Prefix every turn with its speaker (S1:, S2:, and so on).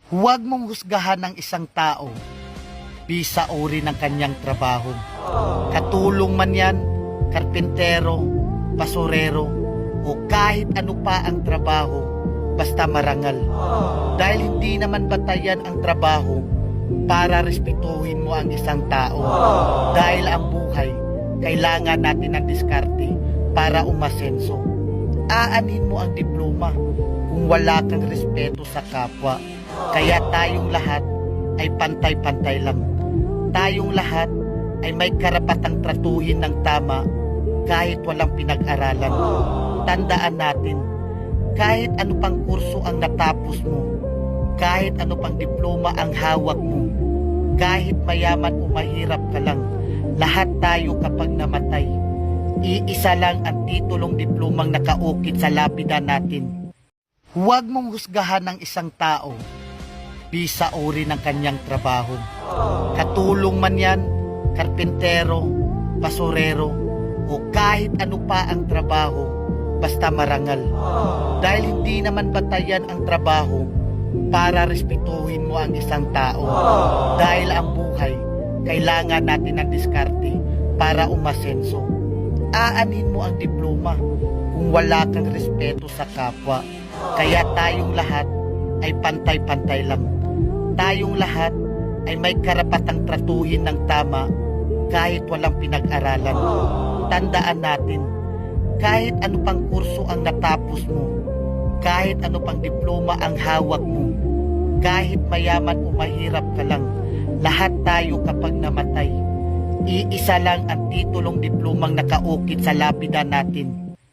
S1: Huwag mong husgahan ng isang tao bisa uri ng kanyang trabaho. Katulong man yan, karpintero, basurero, o kahit ano pa ang trabaho, basta marangal. Dahil hindi naman batayan ang trabaho para respetuhin mo ang isang tao. Dahil ang buhay, kailangan natin ng diskarte para umasenso. Aanhin mo ang diploma kung wala kang respeto sa kapwa. Kaya tayong lahat ay pantay-pantay lang. Tayong lahat ay may karapatang tratuhin ng tama kahit walang pinag-aralan. Tandaan natin, kahit ano pang kurso ang natapos mo, kahit ano pang diploma ang hawak mo, kahit mayaman o mahirap ka lang, lahat tayo kapag namatay, iisa lang ang titulong diplomang nakaukit sa lapida natin. Huwag mong husgahan ng isang tao bisa uri ng kanyang trabaho. Katulong man yan, karpintero, basurero, o kahit ano pa ang trabaho, basta marangal. Dahil hindi naman batayan ang trabaho para respetuhin mo ang isang tao. Dahil ang buhay, kailangan natin ng diskarte para umasenso. Aanhin mo ang diploma kung wala kang respeto sa kapwa. Kaya tayong lahat ay pantay-pantay lang. Tayong lahat ay may karapatang tratuhin ng tama kahit walang pinag-aralan. Tandaan natin, kahit ano pang kurso ang natapos mo, kahit ano pang diploma ang hawak mo, kahit mayaman o mahirap ka lang, lahat tayo kapag namatay, iisa lang ang titulong diplomang nakaukit sa lapida natin.